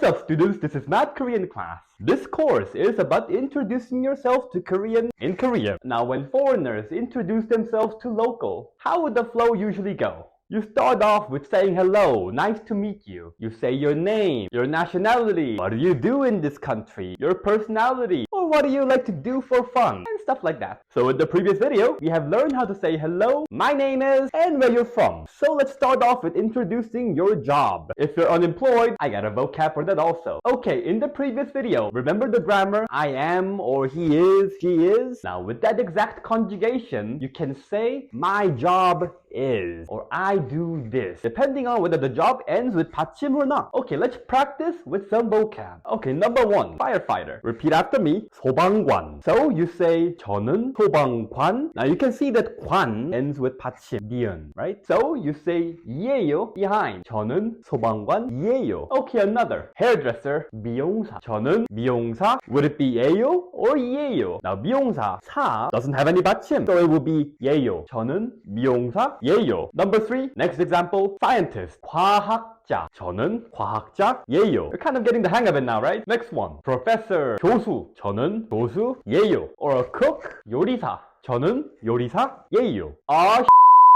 up, students? This is MadKorean class. This course is about introducing yourself to Korean in Korea. Now, when foreigners introduce themselves to local, how would the flow usually go? You start off with saying hello, nice to meet you. You say your name, your nationality, what do you do in this country, your personality, or what do you like to do for fun, and stuff like that. So in the previous video, we have learned how to say hello, my name is, and where you're from. So let's start off with introducing your job. If you're unemployed, I got a vocab for that also. Okay, in the previous video, remember the grammar, I am, or he is, she is? Now with that exact conjugation, you can say my job is, or I do this, depending on whether the job ends with 받침 or not. Okay, let's practice with some vocab. Okay, number one, firefighter. Repeat after me, 소방관. So you say 저는 소방관. Now you can see that 관 ends with 받침, 니은, right? So you say 이에요, behind. 저는 소방관이에요. Okay, another, hairdresser, 미용사. 저는 미용사. Would it be 예요 or 이에요? Now 미용사, 사 doesn't have any 받침, so it will be 예요. 저는 미용사 예요. Number three, next example, scientist, 과학자. 저는 과학자예요. You're kind of getting the hang of it now, right? Next one, professor, 교수. 저는 교수예요. Or a cook, 요리사. 저는 요리사예요.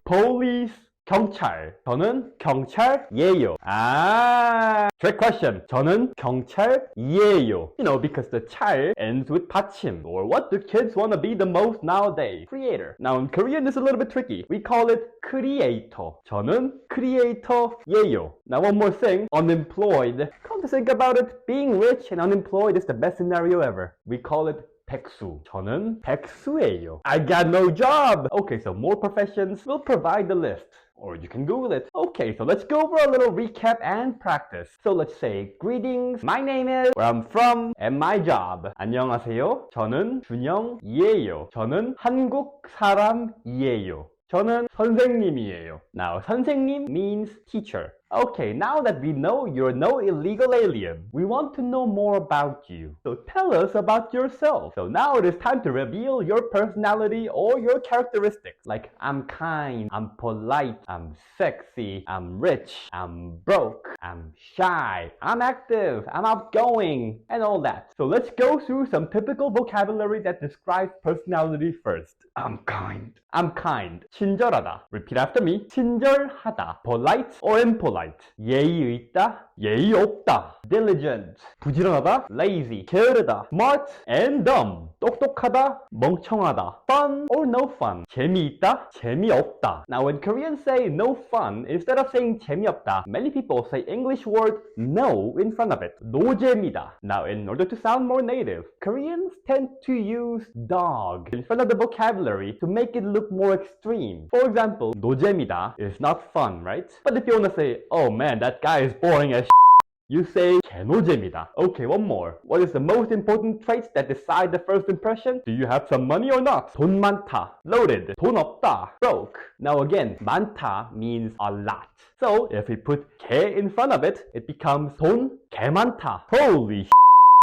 Police, 경찰. 저는 경찰이에요. Trick question. 저는 경찰이에요. You know, because the 찰 ends with 받침. Or what do kids want to be the most nowadays? Creator. Now in Korean, it's a little bit tricky. We call it creator. 저는 creator예요. Now one more thing. Unemployed. Come to think about it, being rich and unemployed is the best scenario ever. We call it 백수. 저는 백수예요. I got no job. Okay, so more professions will provide the list. Or you can Google it. Okay, so let's go over a little recap and practice. So let's say greetings, my name is, where I'm from, and my job. 안녕하세요. 저는 준영이에요. 저는 한국 사람이에요. 저는 선생님이에요. Now, 선생님 means teacher. Okay, now that we know you're no illegal alien, we want to know more about you. So tell us about yourself. So now it is time to reveal your personality or your characteristics. Like, I'm kind, I'm polite, I'm sexy, I'm rich, I'm broke, I'm shy, I'm active, I'm outgoing, and all that. So let's go through some typical vocabulary that describes personality first. I'm kind. I'm kind. 친절하다. Repeat after me. 친절하다. Polite or impolite. 예의 있다, 예의 없다. Diligent. 부지런하다, lazy. 게으르다, smart and dumb. 똑똑하다, 멍청하다. Fun or no fun. 재미있다, 재미없다. Now when Koreans say no fun, instead of saying 재미없다, many people say English word no in front of it. 노재미다. Now in order to sound more native, Koreans tend to use dog in front of the vocabulary to make it look more extreme. For example, 노재미다 is not fun, right? But if you want to say, oh man, that guy is boring as you say 개노잼이다. Okay, one more. What is the most important traits that decide the first impression? Do you have some money or not? 돈 많다, loaded. 돈 없다, broke. Now again, 많다 means a lot. So if we put 개 in front of it, it becomes 돈 개 많다. Holy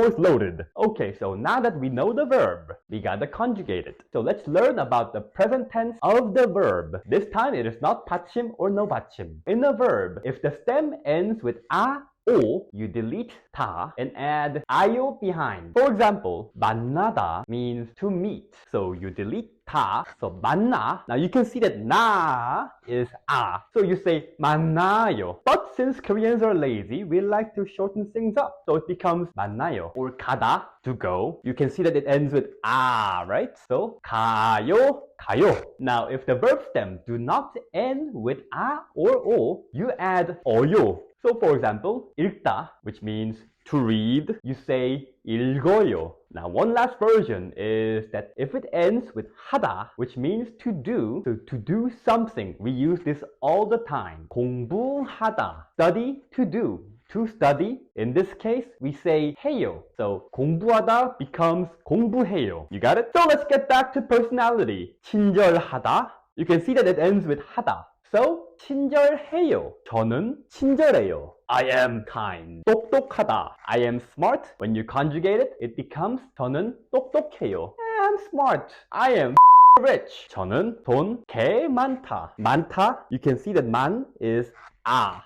is loaded. Okay, so now that we know the verb, we gotta conjugate it. So let's learn about the present tense of the verb. This time it is not 받침 or no 받침. In a verb, if the stem ends with a, o, you delete 다 and add 아요 behind. For example, 만나다 means to meet. So you delete 다, so 만나. Now you can see that 나 is a. So you say 만나요. But since Koreans are lazy, we like to shorten things up. So it becomes 만나요. Or 가다, to go. You can see that it ends with a, right? So 가요, 가요. Now if the verb stem do not end with a or o, you add 어요. So for example, 읽다, which means to read, you say 읽어요. Now one last version is that if it ends with 하다, which means to do, so to do something, we use this all the time. 공부하다, study, to do. To study, in this case, we say 해요. So 공부하다 becomes 공부해요. You got it? So let's get back to personality. 친절하다, you can see that it ends with 하다. So 친절해요. 저는 친절해요. I am kind. 똑똑하다. I am smart. When you conjugate it, it becomes 저는 똑똑해요. I'm smart. I am rich. 저는 돈 개 많다. 많다, you can see that 만 is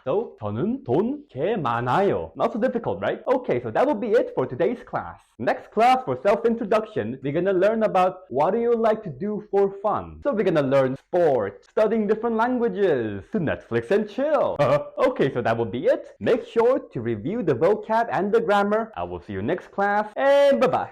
So 저는 돈 꽤 많아요. Not so difficult, right? Okay, so that will be it for today's class. Next class, for self-introduction, we're gonna learn about what do you like to do for fun. So we're gonna learn sports, studying different languages, to Netflix and chill. Okay, so that will be it. Make sure to review the vocab and the grammar. I will see you next class, and bye-bye.